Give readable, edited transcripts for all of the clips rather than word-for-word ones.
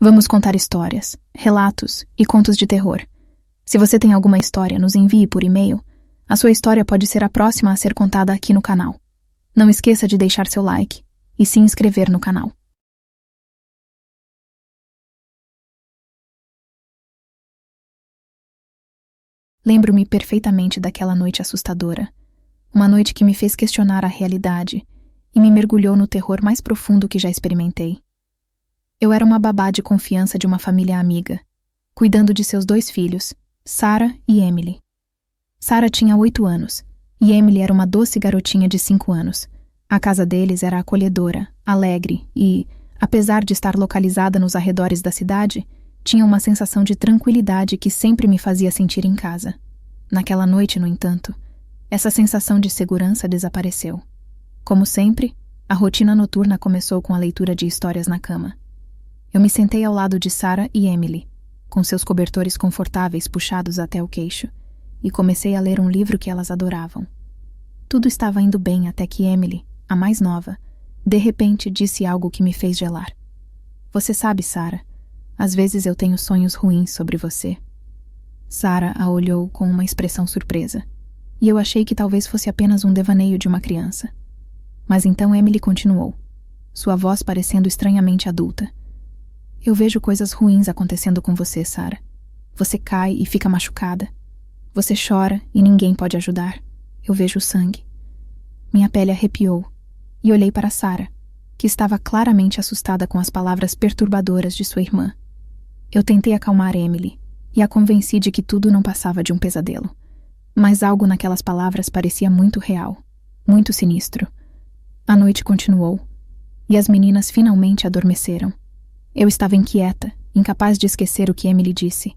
Vamos contar histórias, relatos e contos de terror. Se você tem alguma história, nos envie por e-mail. A sua história pode ser a próxima a ser contada aqui no canal. Não esqueça de deixar seu like e se inscrever no canal. Lembro-me perfeitamente daquela noite assustadora. Uma noite que me fez questionar a realidade e me mergulhou no terror mais profundo que já experimentei. Eu era uma babá de confiança de uma família amiga, cuidando de seus 2 filhos, Sarah e Emily. Sarah tinha 8 anos e Emily era uma doce garotinha de 5 anos. A casa deles era acolhedora, alegre e, apesar de estar localizada nos arredores da cidade, tinha uma sensação de tranquilidade que sempre me fazia sentir em casa. Naquela noite, no entanto, essa sensação de segurança desapareceu. Como sempre, a rotina noturna começou com a leitura de histórias na cama. Eu me sentei ao lado de Sarah e Emily, com seus cobertores confortáveis puxados até o queixo, e comecei a ler um livro que elas adoravam. Tudo estava indo bem até que Emily, a mais nova, de repente disse algo que me fez gelar. Você sabe, Sarah, às vezes eu tenho sonhos ruins sobre você. Sarah a olhou com uma expressão surpresa, e eu achei que talvez fosse apenas um devaneio de uma criança. Mas então Emily continuou, sua voz parecendo estranhamente adulta. Eu vejo coisas ruins acontecendo com você, Sarah. Você cai e fica machucada. Você chora e ninguém pode ajudar. Eu vejo sangue. Minha pele arrepiou e olhei para Sarah, que estava claramente assustada com as palavras perturbadoras de sua irmã. Eu tentei acalmar Emily e a convenci de que tudo não passava de um pesadelo. Mas algo naquelas palavras parecia muito real, muito sinistro. A noite continuou e as meninas finalmente adormeceram. Eu estava inquieta, incapaz de esquecer o que Emily disse.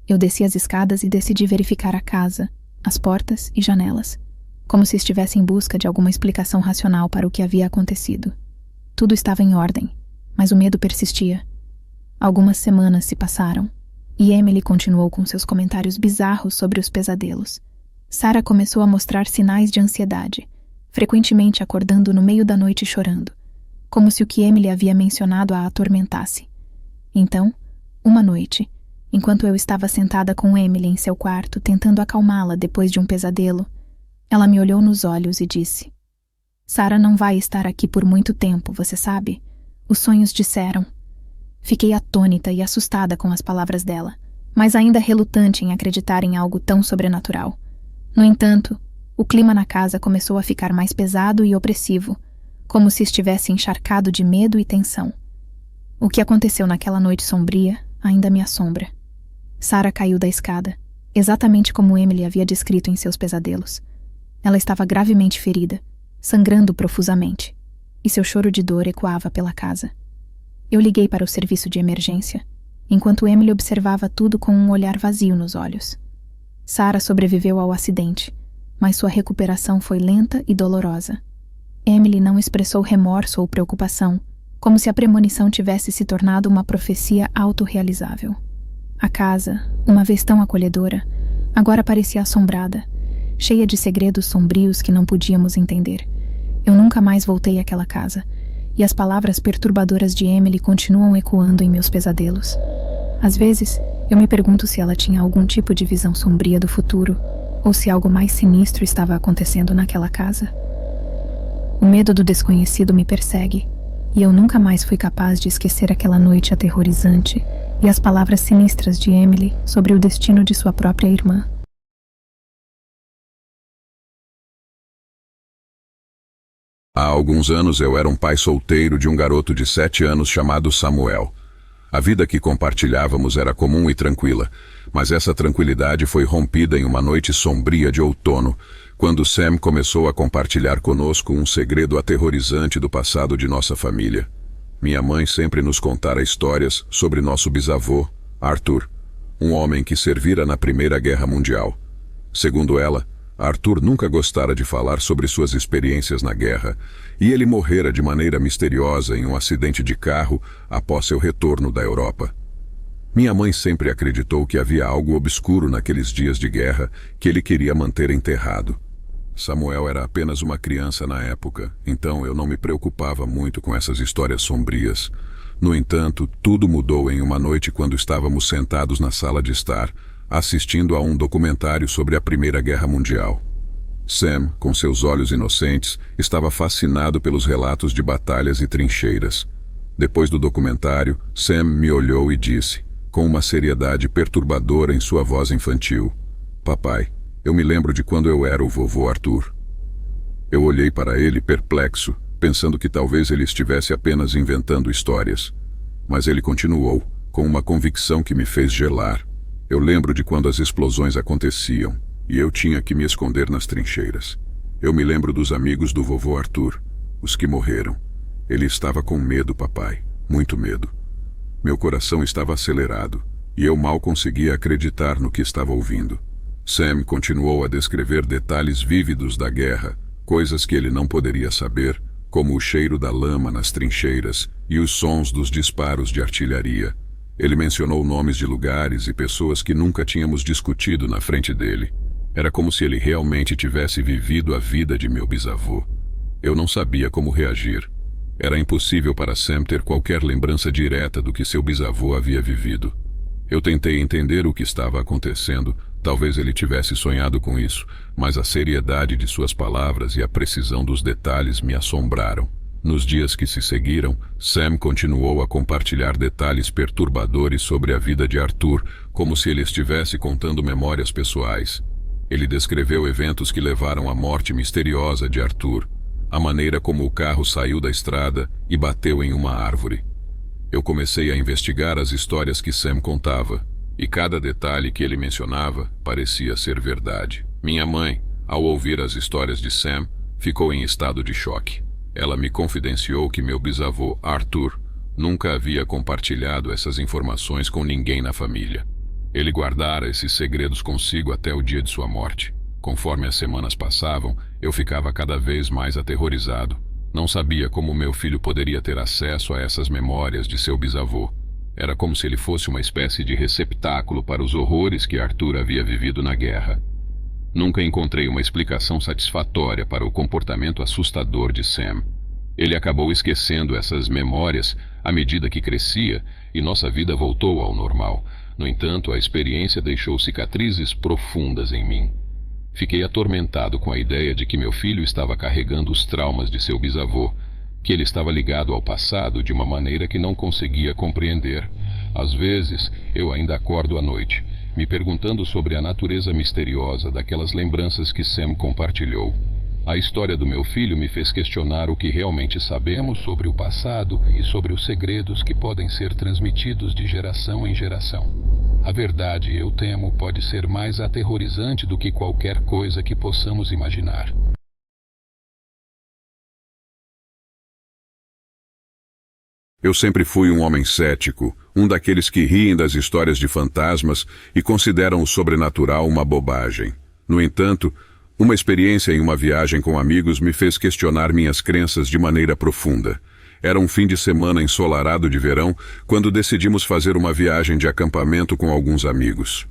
Eu desci as escadas e decidi verificar a casa, as portas e janelas, como se estivesse em busca de alguma explicação racional para o que havia acontecido. Tudo estava em ordem, mas o medo persistia. Algumas semanas se passaram, e Emily continuou com seus comentários bizarros sobre os pesadelos. Sarah começou a mostrar sinais de ansiedade, frequentemente acordando no meio da noite chorando, como se o que Emily havia mencionado a atormentasse. Então, uma noite, enquanto eu estava sentada com Emily em seu quarto tentando acalmá-la depois de um pesadelo, ela me olhou nos olhos e disse: Sarah não vai estar aqui por muito tempo, você sabe? Os sonhos disseram. Fiquei atônita e assustada com as palavras dela, mas ainda relutante em acreditar em algo tão sobrenatural. No entanto, o clima na casa começou a ficar mais pesado e opressivo, como se estivesse encharcado de medo e tensão. O que aconteceu naquela noite sombria ainda me assombra. Sarah caiu da escada, exatamente como Emily havia descrito em seus pesadelos. Ela estava gravemente ferida, sangrando profusamente, e seu choro de dor ecoava pela casa. Eu liguei para o serviço de emergência, enquanto Emily observava tudo com um olhar vazio nos olhos. Sarah sobreviveu ao acidente, mas sua recuperação foi lenta e dolorosa. Emily não expressou remorso ou preocupação, como se a premonição tivesse se tornado uma profecia autorrealizável. A casa, uma vez tão acolhedora, agora parecia assombrada, cheia de segredos sombrios que não podíamos entender. Eu nunca mais voltei àquela casa, e as palavras perturbadoras de Emily continuam ecoando em meus pesadelos. Às vezes, eu me pergunto se ela tinha algum tipo de visão sombria do futuro, ou se algo mais sinistro estava acontecendo naquela casa. O medo do desconhecido me persegue, e eu nunca mais fui capaz de esquecer aquela noite aterrorizante e as palavras sinistras de Emily sobre o destino de sua própria irmã. Há alguns anos eu era um pai solteiro de um garoto de 7 anos chamado Samuel. A vida que compartilhávamos era comum e tranquila, mas essa tranquilidade foi rompida em uma noite sombria de outono, quando Sam começou a compartilhar conosco um segredo aterrorizante do passado de nossa família. Minha mãe sempre nos contara histórias sobre nosso bisavô, Arthur, um homem que servira na Primeira Guerra Mundial. Segundo ela, Arthur nunca gostara de falar sobre suas experiências na guerra, e ele morrera de maneira misteriosa em um acidente de carro após seu retorno da Europa. Minha mãe sempre acreditou que havia algo obscuro naqueles dias de guerra que ele queria manter enterrado. Samuel era apenas uma criança na época, então eu não me preocupava muito com essas histórias sombrias. No entanto, tudo mudou em uma noite quando estávamos sentados na sala de estar, assistindo a um documentário sobre a Primeira Guerra Mundial. Sam, com seus olhos inocentes, estava fascinado pelos relatos de batalhas e trincheiras. Depois do documentário, Sam me olhou e disse, com uma seriedade perturbadora em sua voz infantil: "Papai, eu me lembro de quando eu era o vovô Arthur." Eu olhei para ele perplexo, pensando que talvez ele estivesse apenas inventando histórias. Mas ele continuou, com uma convicção que me fez gelar. "Eu lembro de quando as explosões aconteciam, e eu tinha que me esconder nas trincheiras. Eu me lembro dos amigos do vovô Arthur, os que morreram. Ele estava com medo, papai, muito medo. Meu coração estava acelerado, e eu mal conseguia acreditar no que estava ouvindo." Sam continuou a descrever detalhes vívidos da guerra, coisas que ele não poderia saber, como o cheiro da lama nas trincheiras e os sons dos disparos de artilharia. Ele mencionou nomes de lugares e pessoas que nunca tínhamos discutido na frente dele. Era como se ele realmente tivesse vivido a vida de meu bisavô. Eu não sabia como reagir. Era impossível para Sam ter qualquer lembrança direta do que seu bisavô havia vivido. Eu tentei entender o que estava acontecendo. Talvez ele tivesse sonhado com isso, mas a seriedade de suas palavras e a precisão dos detalhes me assombraram. Nos dias que se seguiram, Sam continuou a compartilhar detalhes perturbadores sobre a vida de Arthur, como se ele estivesse contando memórias pessoais. Ele descreveu eventos que levaram à morte misteriosa de Arthur, a maneira como o carro saiu da estrada e bateu em uma árvore. Eu comecei a investigar as histórias que Sam contava, e cada detalhe que ele mencionava parecia ser verdade. Minha mãe, ao ouvir as histórias de Sam, ficou em estado de choque. Ela me confidenciou que meu bisavô, Arthur, nunca havia compartilhado essas informações com ninguém na família. Ele guardara esses segredos consigo até o dia de sua morte. Conforme as semanas passavam, eu ficava cada vez mais aterrorizado. Não sabia como meu filho poderia ter acesso a essas memórias de seu bisavô. Era como se ele fosse uma espécie de receptáculo para os horrores que Arthur havia vivido na guerra. Nunca encontrei uma explicação satisfatória para o comportamento assustador de Sam. Ele acabou esquecendo essas memórias à medida que crescia e nossa vida voltou ao normal. No entanto, a experiência deixou cicatrizes profundas em mim. Fiquei atormentado com a ideia de que meu filho estava carregando os traumas de seu bisavô, que ele estava ligado ao passado de uma maneira que não conseguia compreender. Às vezes, eu ainda acordo à noite, me perguntando sobre a natureza misteriosa daquelas lembranças que Sam compartilhou. A história do meu filho me fez questionar o que realmente sabemos sobre o passado e sobre os segredos que podem ser transmitidos de geração em geração. A verdade, eu temo, pode ser mais aterrorizante do que qualquer coisa que possamos imaginar. Eu sempre fui um homem cético, um daqueles que riem das histórias de fantasmas e consideram o sobrenatural uma bobagem. No entanto, uma experiência em uma viagem com amigos me fez questionar minhas crenças de maneira profunda. Era um fim de semana ensolarado de verão, quando decidimos fazer uma viagem de acampamento com alguns amigos.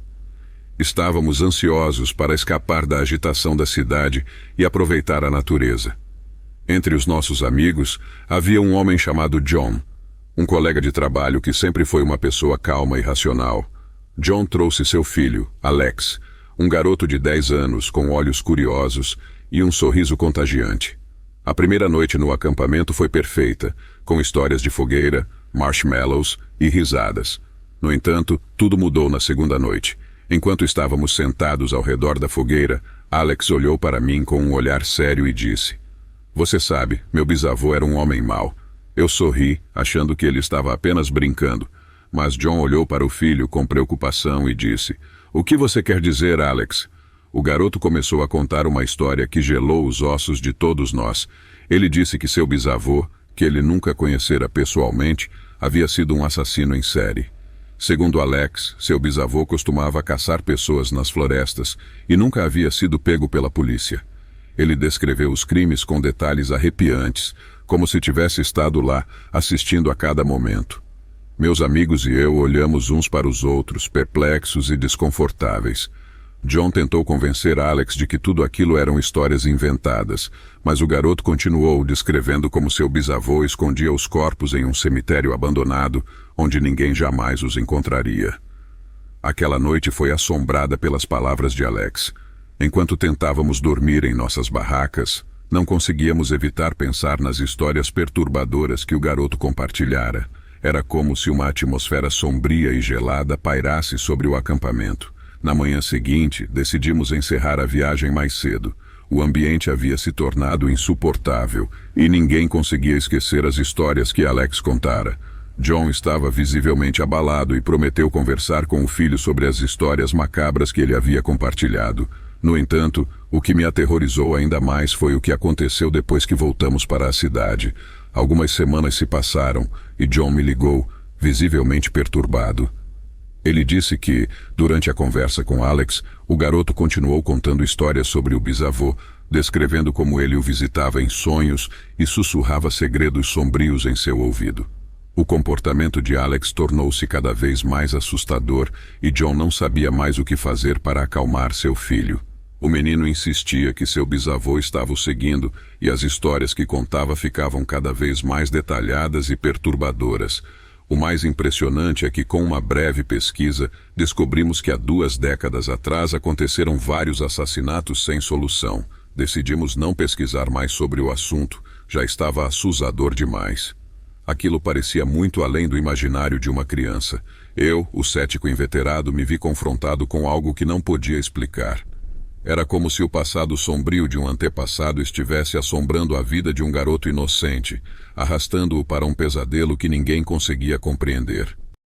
Estávamos ansiosos para escapar da agitação da cidade e aproveitar a natureza. Entre os nossos amigos, havia um homem chamado John, um colega de trabalho que sempre foi uma pessoa calma e racional. John trouxe seu filho, Alex, um garoto de 10 anos com olhos curiosos e um sorriso contagiante. A primeira noite no acampamento foi perfeita, com histórias de fogueira, marshmallows e risadas. No entanto, tudo mudou na segunda noite. Enquanto estávamos sentados ao redor da fogueira, Alex olhou para mim com um olhar sério e disse: "Você sabe, meu bisavô era um homem mau." Eu sorri, achando que ele estava apenas brincando, mas John olhou para o filho com preocupação e disse: "O que você quer dizer, Alex?" O garoto começou a contar uma história que gelou os ossos de todos nós. Ele disse que seu bisavô, que ele nunca conhecera pessoalmente, havia sido um assassino em série. Segundo Alex, seu bisavô costumava caçar pessoas nas florestas e nunca havia sido pego pela polícia. Ele descreveu os crimes com detalhes arrepiantes, como se tivesse estado lá, assistindo a cada momento. Meus amigos e eu olhamos uns para os outros, perplexos e desconfortáveis. John tentou convencer Alex de que tudo aquilo eram histórias inventadas, mas o garoto continuou descrevendo como seu bisavô escondia os corpos em um cemitério abandonado, onde ninguém jamais os encontraria. Aquela noite foi assombrada pelas palavras de Alex. Enquanto tentávamos dormir em nossas barracas, não conseguíamos evitar pensar nas histórias perturbadoras que o garoto compartilhara. Era como se uma atmosfera sombria e gelada pairasse sobre o acampamento. Na manhã seguinte, decidimos encerrar a viagem mais cedo. O ambiente havia se tornado insuportável e ninguém conseguia esquecer as histórias que Alex contara. John estava visivelmente abalado e prometeu conversar com o filho sobre as histórias macabras que ele havia compartilhado. No entanto, o que me aterrorizou ainda mais foi o que aconteceu depois que voltamos para a cidade. Algumas semanas se passaram e John me ligou, visivelmente perturbado. Ele disse que, durante a conversa com Alex, o garoto continuou contando histórias sobre o bisavô, descrevendo como ele o visitava em sonhos e sussurrava segredos sombrios em seu ouvido. O comportamento de Alex tornou-se cada vez mais assustador e John não sabia mais o que fazer para acalmar seu filho. O menino insistia que seu bisavô estava o seguindo e as histórias que contava ficavam cada vez mais detalhadas e perturbadoras. O mais impressionante é que, com uma breve pesquisa, descobrimos que há 2 décadas atrás aconteceram vários assassinatos sem solução. Decidimos não pesquisar mais sobre o assunto, já estava assusador demais. Aquilo parecia muito além do imaginário de uma criança. Eu, o cético inveterado, me vi confrontado com algo que não podia explicar. Era como se o passado sombrio de um antepassado estivesse assombrando a vida de um garoto inocente, arrastando-o para um pesadelo que ninguém conseguia compreender.